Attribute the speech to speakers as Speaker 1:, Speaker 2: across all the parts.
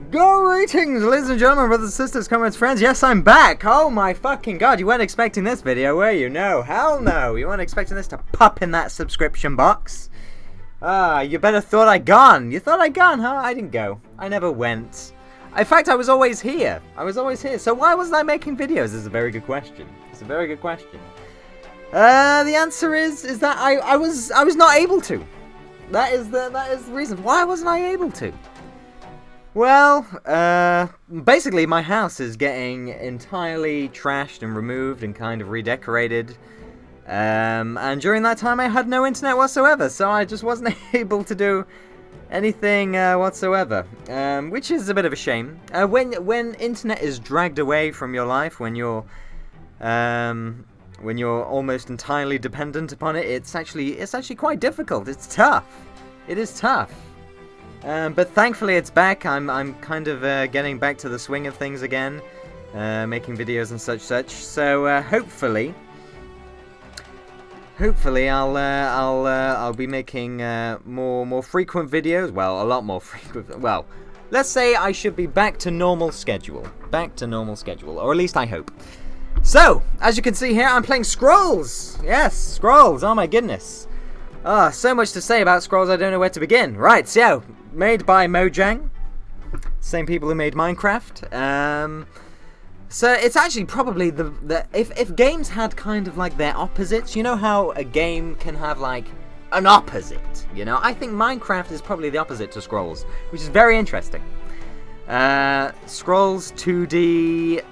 Speaker 1: Greetings, ladies and gentlemen, brothers and sisters, comrades, friends. Yes, I'm back. Oh my fucking god, you weren't expecting this video, were you? No, hell no. You weren't expecting this to pop in that subscription box. You better thought I'd gone. You thought I'd gone, huh? I didn't go. I never went. In fact, I was always here. So why wasn't I making videos? This is a very good question. The answer is that I was not able to. That is the reason. Why wasn't I able to? Well, basically my house is getting entirely trashed and removed and kind of redecorated. And during that time I had no internet whatsoever, so I just wasn't able to do anything whatsoever. Which is a bit of a shame. When internet is dragged away from your life, when you're almost entirely dependent upon it, it's actually quite difficult. It's tough. It is tough. But thankfully it's back. I'm kind of getting back to the swing of things again, making videos and such. So hopefully I'll be making more frequent videos. Well, a lot more frequent. Well, let's say I should be back to normal schedule, or at least I hope. So as you can see here, I'm playing Scrolls. Yes, Scrolls. Oh my goodness. So much to say about Scrolls, I don't know where to begin. Right, so, made by Mojang, same people who made Minecraft. So it's actually probably if games had kind of like their opposites, you know how a game can have like an opposite, you know? I think Minecraft is probably the opposite to Scrolls, which is very interesting. Scrolls 2D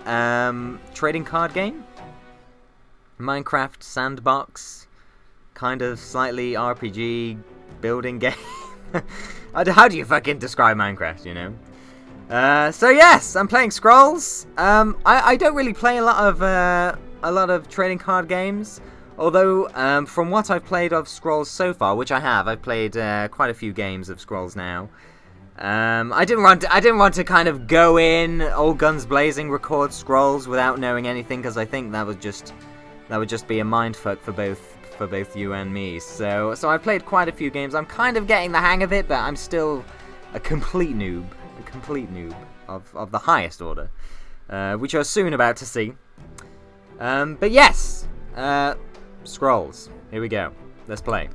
Speaker 1: trading card game, Minecraft sandbox, kind of slightly RPG building game. How do you fucking describe Minecraft, you know? So yes, I'm playing Scrolls. I don't really play a lot of trading card games, although from what I've played of Scrolls so far, which I've played quite a few games of Scrolls now. I didn't want to kind of go in all guns blazing, record Scrolls without knowing anything, because I think that would just be a mindfuck for both you and me. So I've played quite a few games. I'm kind of getting the hang of it, but I'm still a complete noob of the highest order, which you're soon about to see. But yes, Scrolls. Here we go. Let's play.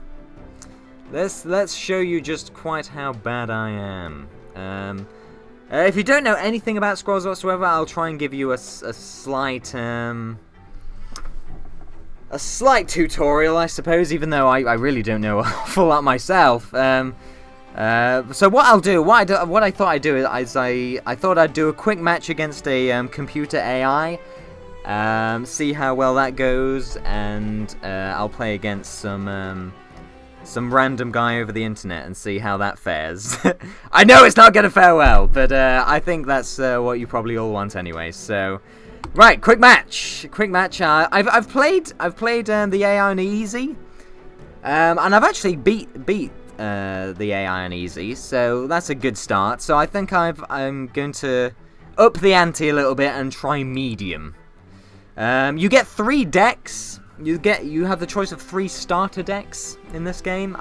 Speaker 1: Let's show you just quite how bad I am. If you don't know anything about Scrolls whatsoever, I'll try and give you a slight tutorial, I suppose, even though I really don't know a whole lot myself. So what I'll do, what I thought I'd do is I thought I'd do a quick match against a computer AI, see how well that goes, and I'll play against some random guy over the internet and see how that fares. I know it's not gonna fare well, but I think that's what you probably all want anyway. So. Right, quick match. I've played the AI on easy, and I've actually beat the AI on easy, so that's a good start. So I think I'm going to up the ante a little bit and try medium. You get 3 decks. You have the choice of 3 starter decks in this game.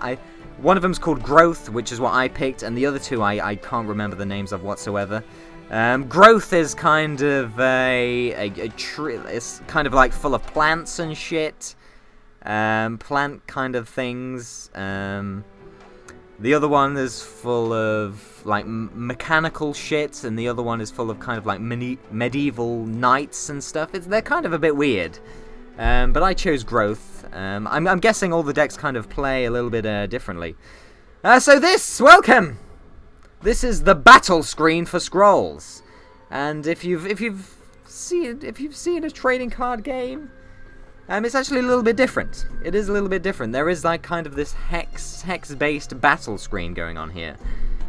Speaker 1: One of them's called Growth, which is what I picked, and the other 2 I can't remember the names of whatsoever. Growth is kind of a tree. It's kind of like full of plants and shit, plant kind of things. The other one is full of like mechanical shit, and the other one is full of kind of like medieval knights and stuff. They're kind of a bit weird, but I chose Growth. I'm guessing all the decks kind of play a little bit differently. So welcome. This is the battle screen for Scrolls, and if you've seen a trading card game, it's actually a little bit different. It is a little bit different. There is like kind of this hex-based battle screen going on here.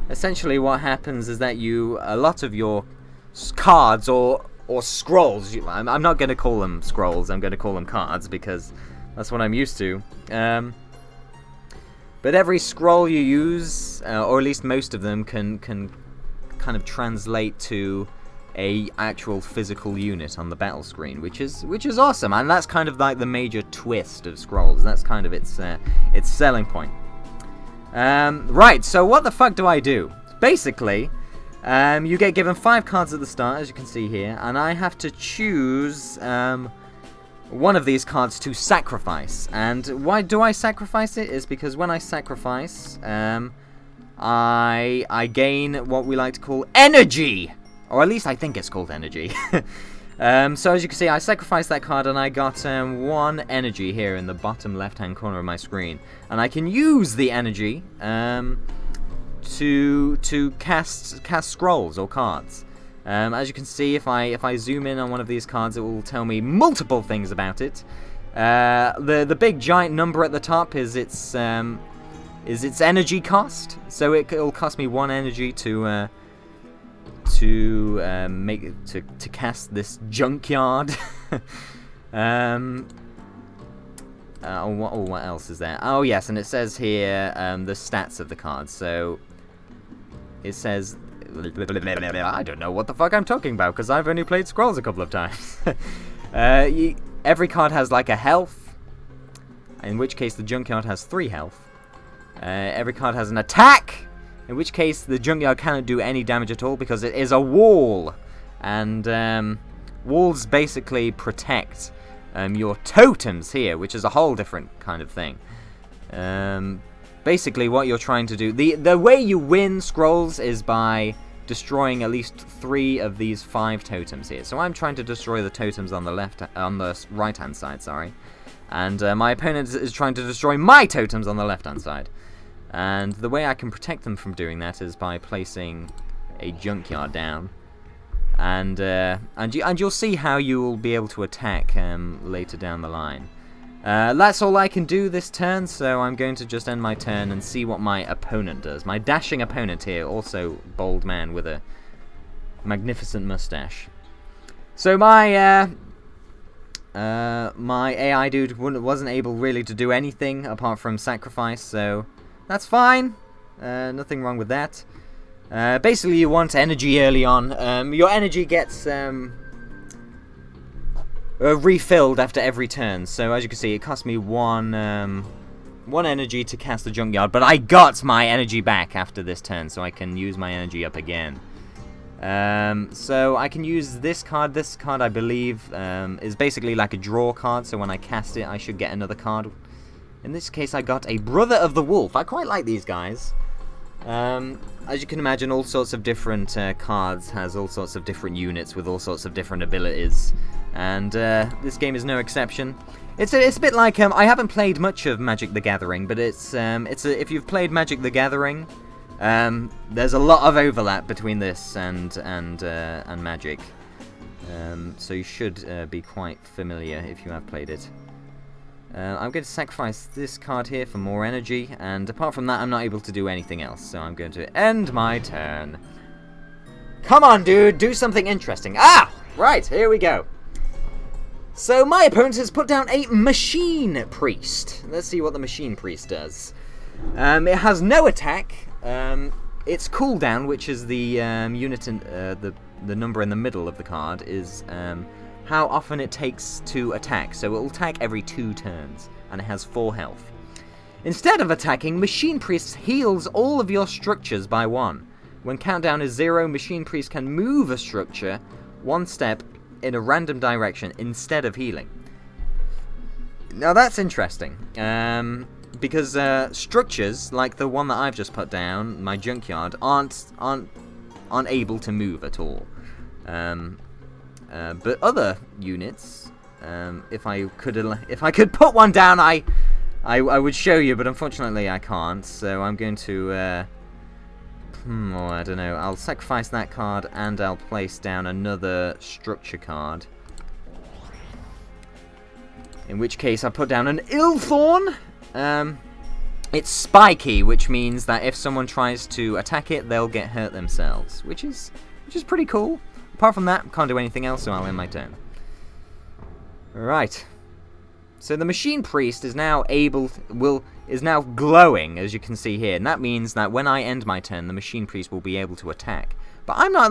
Speaker 1: Essentially, what happens is that a lot of your cards or scrolls. I'm not going to call them scrolls. I'm going to call them cards because that's what I'm used to. But every scroll you use, or at least most of them, can kind of translate to a actual physical unit on the battle screen, which is awesome, and that's kind of like the major twist of Scrolls. That's kind of its selling point. Right. So what the fuck do I do? Basically, You get given 5 cards at the start, as you can see here, and I have to choose one of these cards to sacrifice. And why do I sacrifice it? Is because when I sacrifice, I gain what we like to call energy, or at least I think it's called energy. So as you can see, I sacrificed that card and I got 1 energy here in the bottom left-hand corner of my screen, and I can use the energy to cast scrolls or cards. As you can see, if I zoom in on one of these cards, it will tell me multiple things about it. The big giant number at the top is its energy cost. So it'll cost me 1 energy to cast this junkyard. What else is there? Oh yes, and it says here the stats of the cards. So it says, I don't know what the fuck I'm talking about because I've only played Scrolls a couple of times. Every card has like a health, in which case the junkyard has 3 health. Every card has an attack, in which case the junkyard cannot do any damage at all because it is a wall. And walls basically protect your totems here, which is a whole different kind of thing. Basically what you're trying to do, the way you win Scrolls is by destroying at least 3 of these 5 totems here. So I'm trying to destroy the totems on the right hand side, sorry. And my opponent is trying to destroy my totems on the left hand side. And the way I can protect them from doing that is by placing a junkyard down. And you'll see how you will be able to attack later down the line. That's all I can do this turn, so I'm going to just end my turn and see what my opponent does. My dashing opponent here, also bold man with a magnificent mustache. So my AI dude wasn't able really to do anything apart from sacrifice, so that's fine. Nothing wrong with that. Basically, you want energy early on. Your energy gets refilled after every turn. So as you can see, it cost me one energy to cast the junkyard, but I got my energy back after this turn, so I can use my energy up again. So I can use this card. This card, I believe, is basically like a draw card, so when I cast it, I should get another card. In this case, I got a Brother of the Wolf. I quite like these guys. As you can imagine, all sorts of different cards has all sorts of different units with all sorts of different abilities, and this game is no exception. It's a bit like I haven't played much of Magic the Gathering, but if you've played Magic the Gathering, there's a lot of overlap between this and Magic, so you should be quite familiar if you have played it. I'm going to sacrifice this card here for more energy, and apart from that, I'm not able to do anything else, so I'm going to end my turn. Come on, dude, do something interesting. Ah! Right, here we go. So my opponent has put down a Machine Priest. Let's see what the Machine Priest does. It has no attack. Its cooldown, which is the unit in the number in the middle of the card, is how often it takes to attack. So it will attack every 2 turns, and it has 4 health. Instead of attacking, Machine Priest heals all of your structures by 1. When countdown is 0, Machine Priest can move a structure 1 step in a random direction instead of healing. Now that's interesting, because structures like the one that I've just put down, my junkyard, aren't able to move at all. But other units, if I could put one down, I would show you, but unfortunately I can't. So I'm going to, I don't know. I'll sacrifice that card, and I'll place down another structure card. In which case, I put down an Ilthorn. It's spiky, which means that if someone tries to attack it, they'll get hurt themselves, which is pretty cool. Apart from that, can't do anything else, so I'll end my turn. Right. So the Machine Priest is now glowing, as you can see here, and that means that when I end my turn, the Machine Priest will be able to attack. But I'm not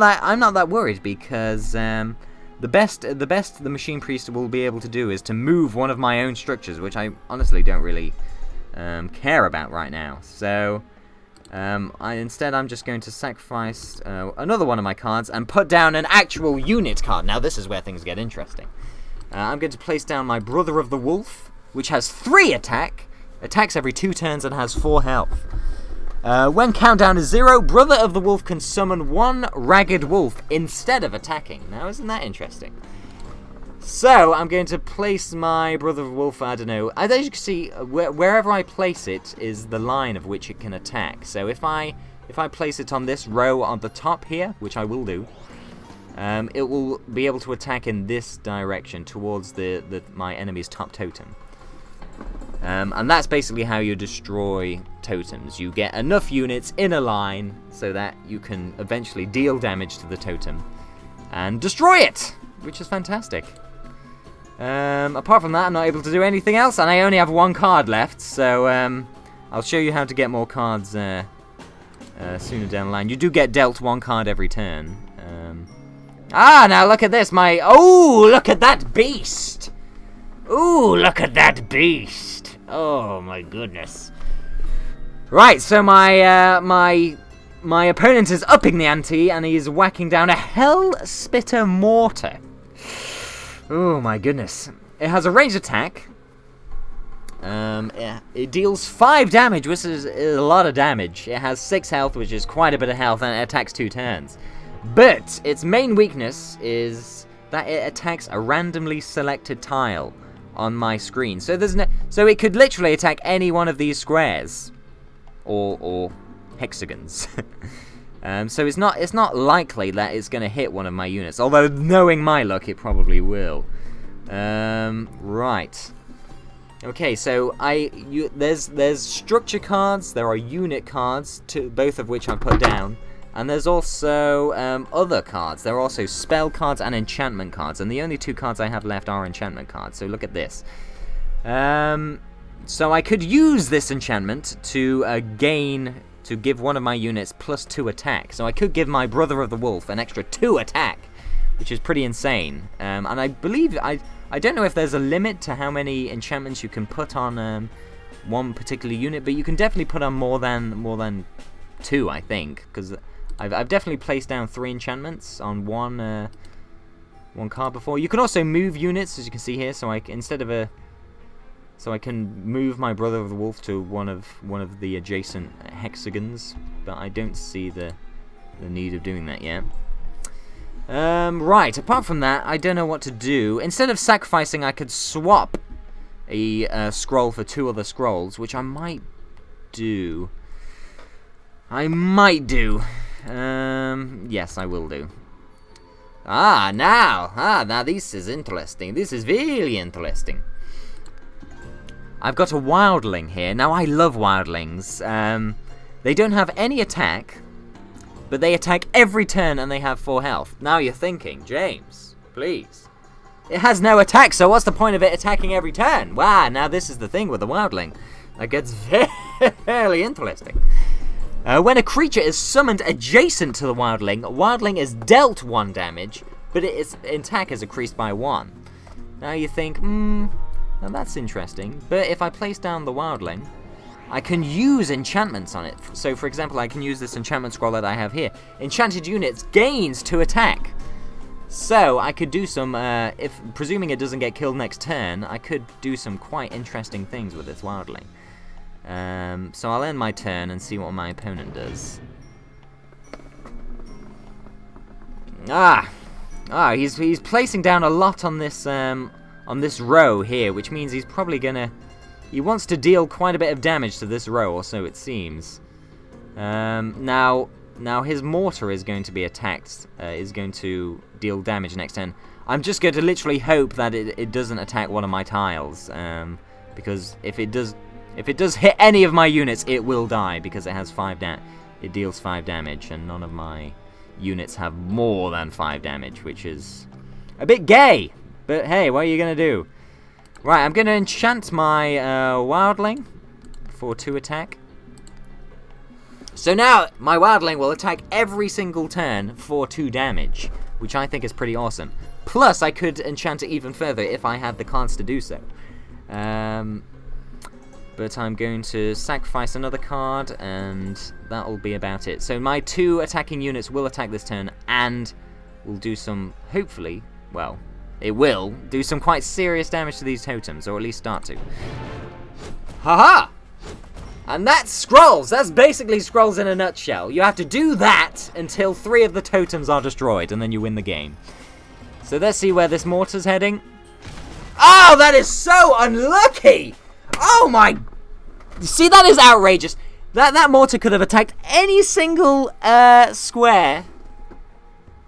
Speaker 1: that worried, because the best the Machine Priest will be able to do is to move one of my own structures, which I honestly don't really care about right now. So Instead, I'm just going to sacrifice another one of my cards and put down an actual unit card. Now, this is where things get interesting. I'm going to place down my Brother of the Wolf, which has 3 attack, attacks every 2 turns, and has 4 health. When countdown is 0, Brother of the Wolf can summon 1 Ragged Wolf instead of attacking. Now, isn't that interesting? So, I'm going to place my Brother of the Wolf, I don't know. As you can see, wherever I place it is the line of which it can attack. So, if I place it on this row on the top here, which I will do, it will be able to attack in this direction towards my enemy's top totem. And that's basically how you destroy totems. You get enough units in a line so that you can eventually deal damage to the totem and destroy it, which is fantastic. Apart from that, I'm not able to do anything else, and I only have 1 card left, so I'll show you how to get more cards sooner down the line. You do get dealt 1 card every turn. Now look at this, oh, look at that beast! Ooh, look at that beast! Oh my goodness. Right, so my opponent is upping the ante, and he's whacking down a Hell Spitter Mortar. Oh my goodness. It has a ranged attack. It deals 5 damage, which is a lot of damage. It has 6 health, which is quite a bit of health, and it attacks 2 turns. But its main weakness is that it attacks a randomly selected tile on my screen. So so it could literally attack any one of these squares or hexagons. So it's not likely that it's going to hit one of my units, although knowing my luck, it probably will. Right. Okay, so there's structure cards, there are unit cards, both of which I put down, and there's also other cards. There are also spell cards and enchantment cards, and the only 2 cards I have left are enchantment cards. So look at this. So I could use this enchantment to give one of my units +2 attack. So I could give my Brother of the Wolf an extra 2 attack, which is pretty insane. And I believe I don't know if there's a limit to how many enchantments you can put on one particular unit, but you can definitely put on more than 2, I think, because I've definitely placed down 3 enchantments on one card before. You can also move units, as you can see here. So I can move my Brother of the Wolf to one of the adjacent hexagons, but I don't see the need of doing that yet. Right, apart from that, I don't know what to do. Instead of sacrificing, I could swap a scroll for 2 other scrolls, which I might do. Yes, I will do. Now this is interesting. This is really interesting. I've got a wildling here. Now, I love wildlings. They don't have any attack, but they attack every turn and they have 4 health. Now you're thinking, James, please. It has no attack, so what's the point of it attacking every turn? Wow, now this is the thing with the wildling. That gets very interesting. When a creature is summoned adjacent to the wildling is dealt 1 damage, but its attack is increased by 1. Now you think, now that's interesting. But if I place down the wildling, I can use enchantments on it. So, for example, I can use this enchantment scroll that I have here. Enchanted units gains 2 attack. So I could do some, presuming it doesn't get killed next turn, I could do some quite interesting things with this wildling. So I'll end my turn and see what my opponent does. He's placing down a lot on this row here, which means he's probably he wants to deal quite a bit of damage to this row, or so it seems. Now his mortar is going to be attacked, is going to deal damage next turn. I'm just going to literally hope that it doesn't attack one of my tiles, because if it does hit any of my units, it will die, because it has it deals 5 damage, and none of my units have more than 5 damage, which is a bit gay. But hey, what are you gonna do? Right, I'm gonna enchant my wildling for 2 attack. So now my wildling will attack every single turn for 2 damage, which I think is pretty awesome. Plus, I could enchant it even further if I had the cards to do so. But I'm going to sacrifice another card, and that'll be about it. So my 2 attacking units will attack this turn, and will do some, hopefully, well, it will do some quite serious damage to these totems, or at least start to. Haha! And that's Scrolls! That's basically Scrolls in a nutshell. You have to do that until 3 of the totems are destroyed, and then you win the game. So let's see where this mortar's heading. Oh, that is so unlucky! Oh my... See, that is outrageous. That mortar could have attacked any single square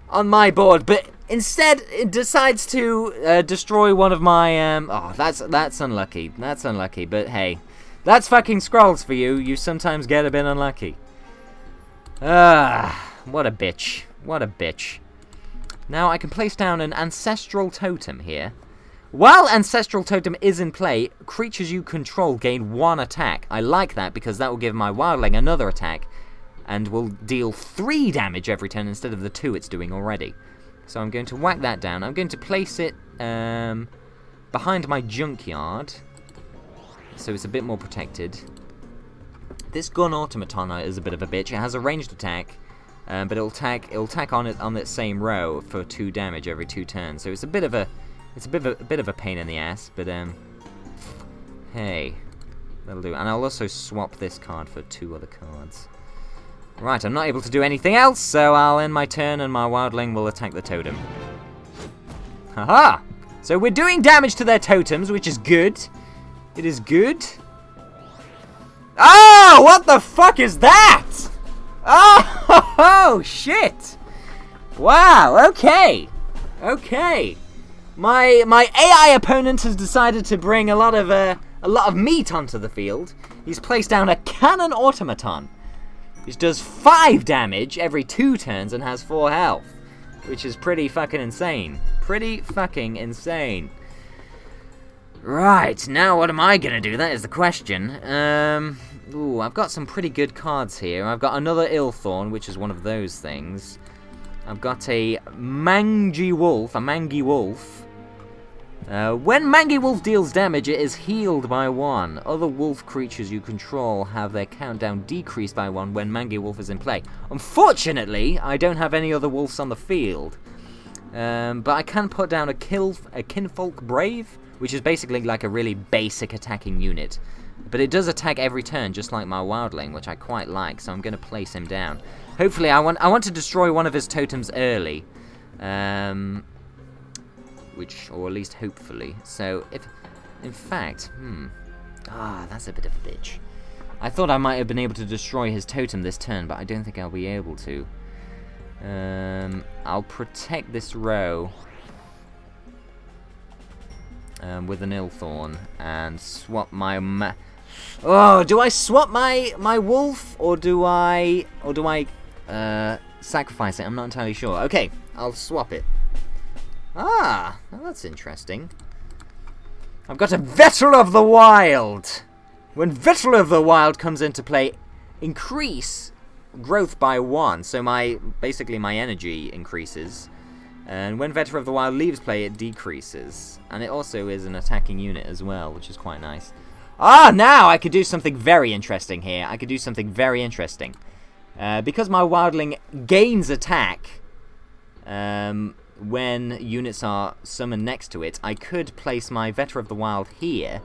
Speaker 1: on my board, but instead it decides to destroy one of my... Oh, that's unlucky. That's unlucky, but hey. That's fucking Scrolls for you. You sometimes get a bit unlucky. What a bitch. What a bitch. Now I can place down an Ancestral Totem here. While Ancestral Totem is in play, creatures you control gain 1 attack. I like that because that will give my Wildling another attack and will deal 3 damage every turn instead of the 2 it's doing already. So I'm going to whack that down. I'm going to place it behind my junkyard so it's a bit more protected. This Gun Automaton is a bit of a bitch. It has a ranged attack, but it'll attack on that same row for 2 damage every 2 turns. So it's a bit of a pain in the ass, but hey, that'll do. And I'll also swap this card for 2 other cards. Right, I'm not able to do anything else, so I'll end my turn and my Wildling will attack the totem. Haha! So we're doing damage to their totems, which is good. It is good. Oh, what the fuck is that? Oh, shit! Wow, okay. Okay. My AI opponent has decided to bring a lot of meat onto the field. He's placed down a Cannon Automaton, which does 5 damage every 2 turns and has 4 health, which is pretty fucking insane. Pretty fucking insane. Right, now what am I gonna do? That is the question. Ooh, I've got some pretty good cards here. I've got another Illthorn, which is one of those things. I've got a Mangy Wolf, when Mangy Wolf deals damage, it is healed by 1. Other wolf creatures you control have their countdown decreased by 1 when Mangy Wolf is in play. Unfortunately, I don't have any other wolves on the field. But I can put down a Kinfolk Brave, which is basically like a really basic attacking unit. But it does attack every turn, just like my Wildling, which I quite like, so I'm going to place him down. Hopefully, I want to destroy one of his totems early. Or at least hopefully. So, in fact, that's a bit of a bitch. I thought I might have been able to destroy his totem this turn, but I don't think I'll be able to. I'll protect this row with an Illthorn and swap my do I swap my wolf or do I sacrifice it? I'm not entirely sure. Okay, I'll swap it. Ah, well, that's interesting. I've got a Veteran of the Wild. When Veteran of the Wild comes into play, increase growth by 1. So basically my energy increases. And when Veteran of the Wild leaves play, it decreases. And it also is an attacking unit as well, which is quite nice. Ah, now I could do something very interesting here. I could do something very interesting. Because my Wildling gains attack when units are summoned next to it, I could place my Veteran of the Wild here.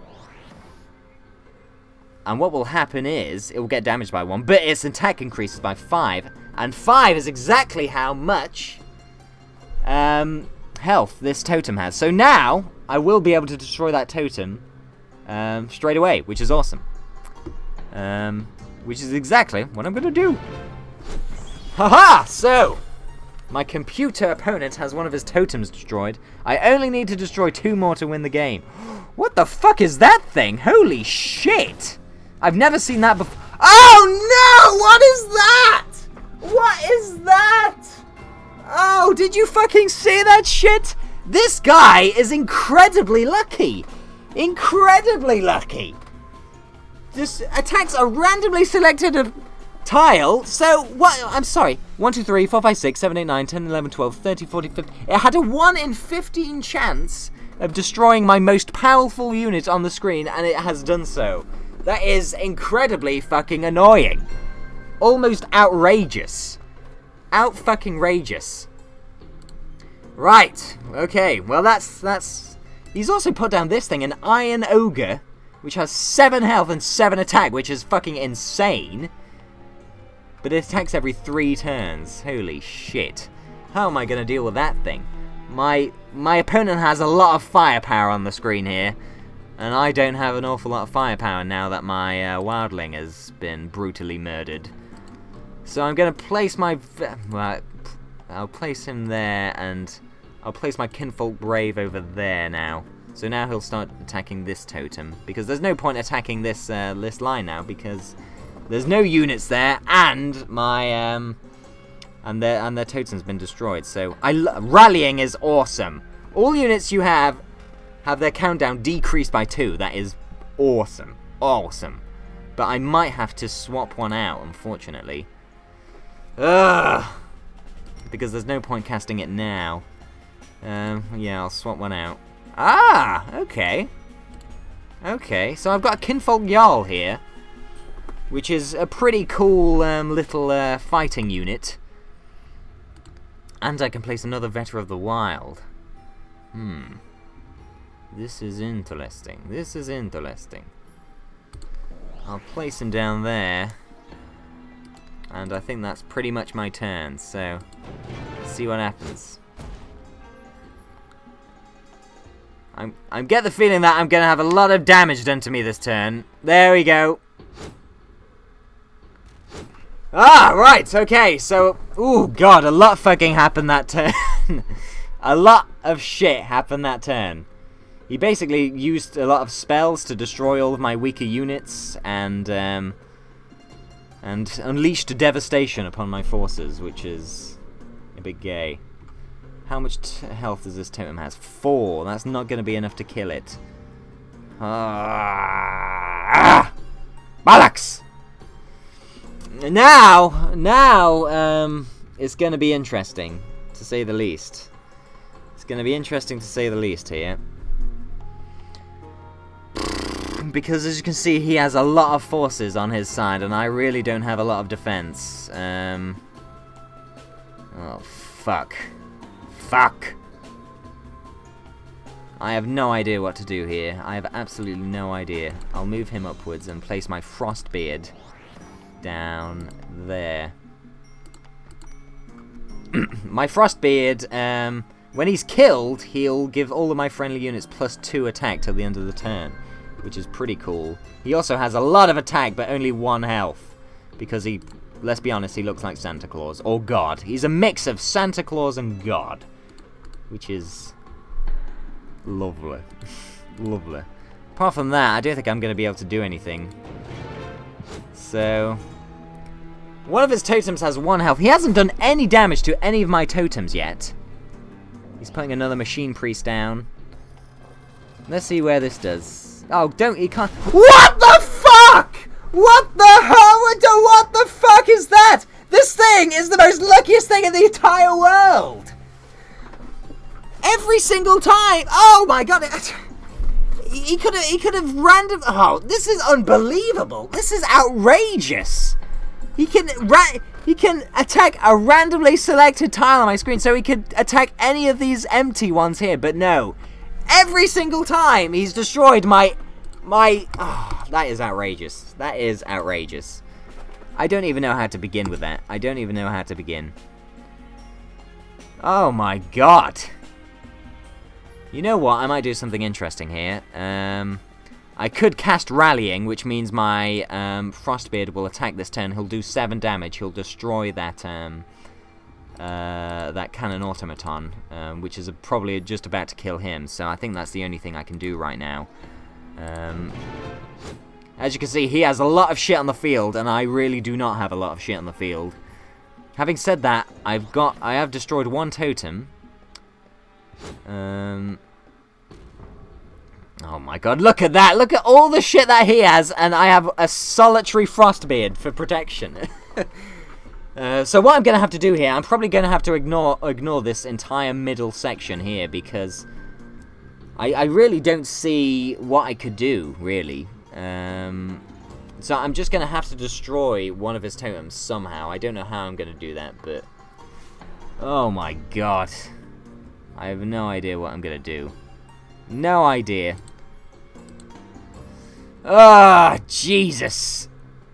Speaker 1: And what will happen is, it will get damaged by 1, but its attack increases by 5. And 5 is exactly how much health this totem has. So now, I will be able to destroy that totem straight away, which is awesome. Which is exactly what I'm going to do. Haha! So, my computer opponent has one of his totems destroyed. I only need to destroy 2 more to win the game. What the fuck is that thing? Holy shit! I've never seen that before. Oh no! What is that? What is that? Oh, did you fucking see that shit? This guy is incredibly lucky. Incredibly lucky. Just attacks a randomly selected tile. So, what? I'm sorry. 1, 2, 3, 4, 5, 6, 7, 8, 9, 10, 11, 12, 13, 14, 15. It had a 1 in 15 chance of destroying my most powerful unit on the screen, and it has done so. That is incredibly fucking annoying. Almost outrageous. Out-fucking-rageous. Right. Okay. Well, that's... He's also put down this thing, an Iron Ogre, which has 7 health and 7 attack, which is fucking insane. But it attacks every 3 turns. Holy shit. How am I going to deal with that thing? My opponent has a lot of firepower on the screen here. And I don't have an awful lot of firepower now that my wildling has been brutally murdered. So I'm going to place my... Well, I'll place him there, and I'll place my Kinfolk Brave over there now. So now he'll start attacking this totem, because there's no point attacking this line now, because there's no units there, and my and their totem's been destroyed. So rallying is awesome. All units you have their countdown decreased by 2. That is awesome. Awesome. But I might have to swap one out, unfortunately. Ugh! Because there's no point casting it now. Yeah, I'll swap one out. Ah! Okay. Okay, so I've got a Kinfolk Jarl here. Which is a pretty cool little fighting unit. And I can place another Veteran of the Wild. This is interesting. This is interesting. I'll place him down there. And I think that's pretty much my turn, so let's see what happens. I get the feeling that I'm going to have a lot of damage done to me this turn. There we go. Ah, right, okay, so... Ooh, God, a lot fucking happened that turn. A lot of shit happened that turn. He basically used a lot of spells to destroy all of my weaker units, and unleashed devastation upon my forces, which is a bit gay. How much health does this totem has? 4. That's not going to be enough to kill it. Bollocks! Now, it's going to be interesting, to say the least. It's going to be interesting to say the least here. Because as you can see, he has a lot of forces on his side, and I really don't have a lot of defense. Oh, fuck. Fuck! I have no idea what to do here. I have absolutely no idea. I'll move him upwards and place my Frostbeard down there. My Frostbeard, when he's killed, he'll give all of my friendly units +2 attack till the end of the turn, which is pretty cool. He also has a lot of attack, but only 1 health, because he, let's be honest, he looks like Santa Claus, or God. He's a mix of Santa Claus and God, which is lovely. Lovely. Apart from that, I don't think I'm going to be able to do anything. So, one of his totems has 1 health. He hasn't done any damage to any of my totems yet. He's putting another Machine Priest down. Let's see where this does. Oh, he can't. What the fuck? What the hell? What the fuck is that? This thing is the most luckiest thing in the entire world. Every single time. Oh my god. He could have random. Oh, this is unbelievable. This is outrageous. He can attack a randomly selected tile on my screen, so he could attack any of these empty ones here, but no. Every single time he's destroyed my oh, that is outrageous. That is outrageous. I don't even know how to begin with that. I don't even know how to begin. Oh my god. You know what? I might do something interesting here. I could cast Rallying, which means my Frostbeard will attack this turn. He'll do 7 damage. He'll destroy that that Cannon Automaton, which is probably just about to kill him. So I think that's the only thing I can do right now. As you can see, he has a lot of shit on the field, and I really do not have a lot of shit on the field. Having said that, I have destroyed 1 totem. Oh my god, look at that! Look at all the shit that he has, and I have a solitary Frostbeard for protection. So what I'm going to have to do here, I'm probably going to have to ignore this entire middle section here, because I really don't see what I could do, really. So I'm just going to have to destroy one of his totems somehow. I don't know how I'm going to do that, but... Oh my god. I have no idea what I'm going to do. No idea. Ah, Jesus.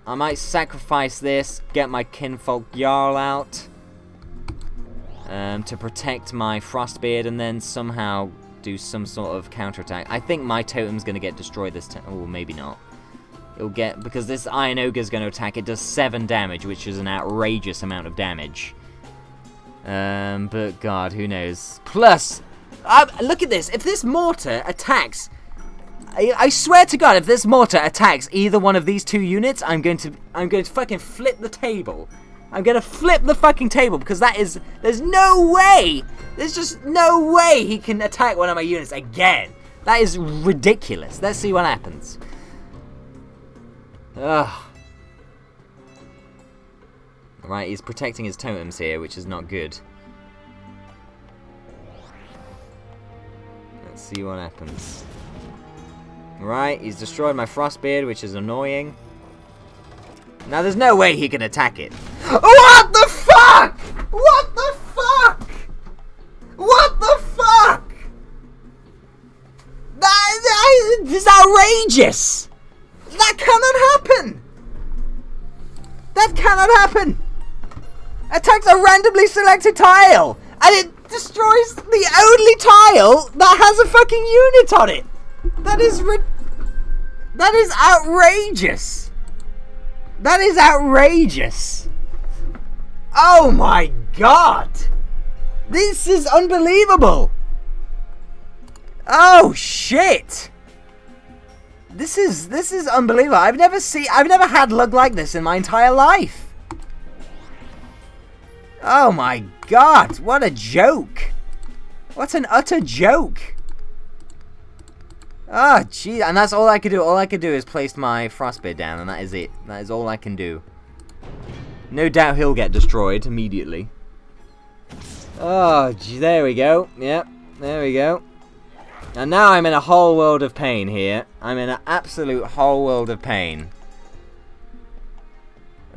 Speaker 1: I might sacrifice this, get my Kinfolk Jarl out. To protect my Frostbeard, and then somehow do some sort of counterattack. I think my totem's going to get destroyed this time. Oh, maybe not. It'll get... Because this Iron Ogre's going to attack. It does 7 damage, which is an outrageous amount of damage. But God, who knows? Plus, look at this. If this mortar attacks... I swear to God, if this mortar attacks either one of these 2 units, I'm going to fucking flip the table. I'm going to flip the fucking table, because that is... There's no way! There's just no way he can attack one of my units again. That is ridiculous. Let's see what happens. Ugh. Right, he's protecting his totems here, which is not good. Let's see what happens. Right, he's destroyed my Frostbeard, which is annoying. Now, there's no way he can attack it. What the fuck? What the fuck? What the fuck? That is outrageous. That cannot happen. That cannot happen. Attacks a randomly selected tile, and it destroys the only tile that has a fucking unit on it. That is outrageous. That is outrageous. Oh my god. This is unbelievable. Oh shit. This is unbelievable. I've never had luck like this in my entire life. Oh my god, what a joke. What an utter joke. Oh, gee, and that's all I could do. All I could do is place my Frostbeard down, and that is it. That is all I can do. No doubt he'll get destroyed immediately. Oh, gee, there we go. Yep, there we go. And now I'm in a whole world of pain here. I'm in an absolute whole world of pain.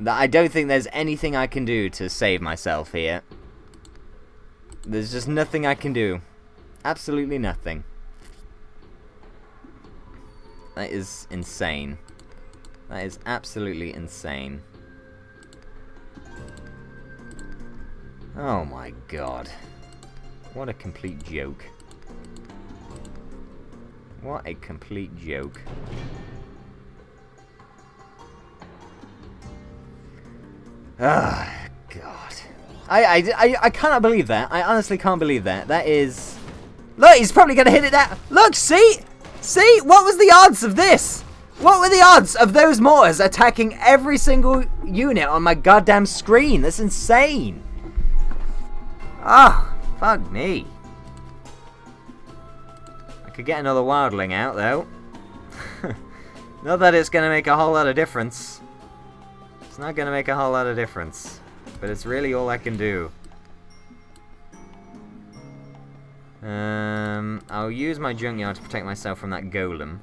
Speaker 1: I don't think there's anything I can do to save myself here. There's just nothing I can do. Absolutely nothing. That is insane. That is absolutely insane. Oh my god. What a complete joke. What a complete joke. Ah, god. I cannot believe that. I honestly can't believe that. That is... Look, he's probably going to hit it down. Look, see? See? What was the odds of this? What were the odds of those mortars attacking every single unit on my goddamn screen? That's insane. Ah, oh, fuck me. I could get another wildling out, though. Not that it's going to make a whole lot of difference. It's not going to make a whole lot of difference. But it's really all I can do. I'll use my junkyard to protect myself from that golem.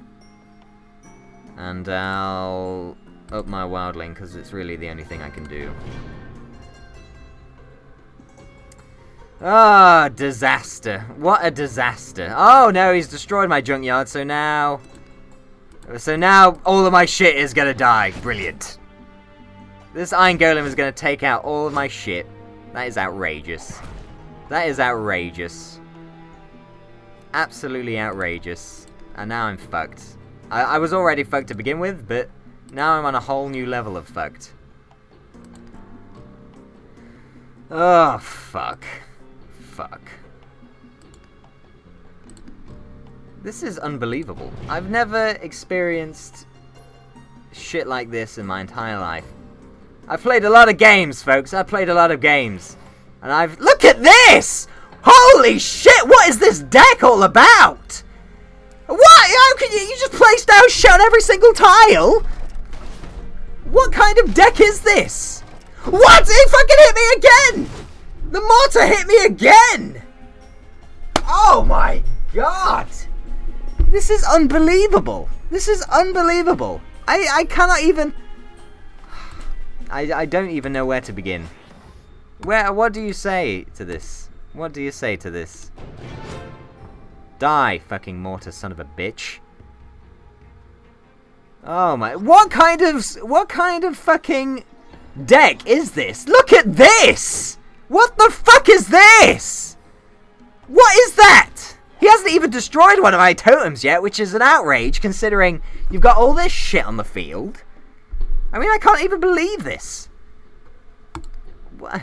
Speaker 1: And I'll up my wildling, because it's really the only thing I can do. Ah, disaster. What a disaster. Oh no, he's destroyed my junkyard, so now all of my shit is gonna die. Brilliant. This iron golem is gonna take out all of my shit. That is outrageous. That is outrageous. Absolutely outrageous. And now I'm fucked. I was already fucked to begin with, but now I'm on a whole new level of fucked. Oh, fuck. Fuck. This is unbelievable. I've never experienced shit like this in my entire life. I've played a lot of games, folks. I've played a lot of games. And look at this! Holy shit, what is this deck all about? What? How can you just place down shit on every single tile? What kind of deck is this? What? It fucking hit me again! The mortar hit me again! Oh my god! This is unbelievable. This is unbelievable. I cannot even... I don't even know where to begin. What do you say to this? What do you say to this? Die, fucking mortar son of a bitch. Oh my... What kind of fucking deck is this? Look at this! What the fuck is this? What is that? He hasn't even destroyed one of my totems yet, which is an outrage considering you've got all this shit on the field. I mean, I can't even believe this. What?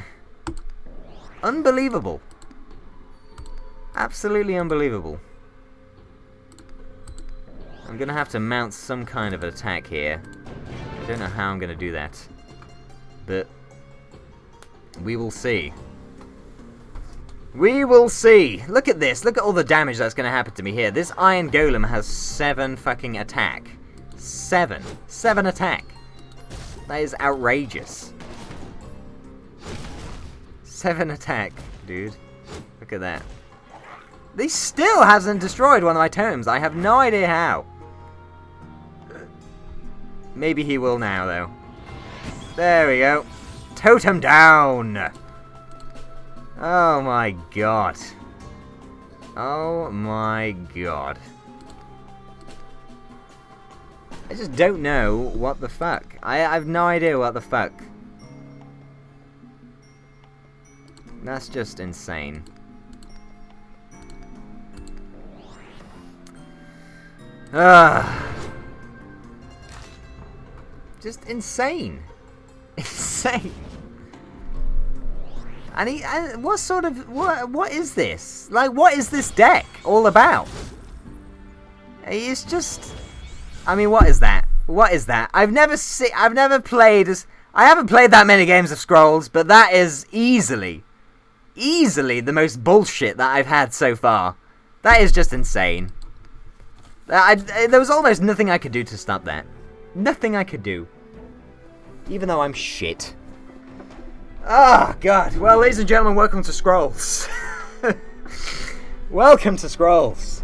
Speaker 1: Unbelievable. Absolutely unbelievable. I'm gonna have to mount some kind of attack here. I don't know how I'm gonna do that. But we will see. We will see. Look at this. Look at all the damage that's gonna happen to me here. This Iron Golem has 7 fucking attack. 7 attack. That is outrageous. 7 attack, dude. Look at that. He still hasn't destroyed one of my totems. I have no idea how. Maybe he will now, though. There we go. Totem down! Oh my god. Oh my god. I just don't know what the fuck. I have no idea what the fuck. That's just insane. Just insane. Insane. And what is this? Like, what is this deck all about? It's just, I mean, what is that? What is that? I haven't played that many games of Scrolls, but that is easily the most bullshit that I've had so far. That is just insane. There was almost nothing I could do to stop that. Nothing I could do. Even though I'm shit. Oh, God. Well, ladies and gentlemen, welcome to Scrolls. Welcome to Scrolls.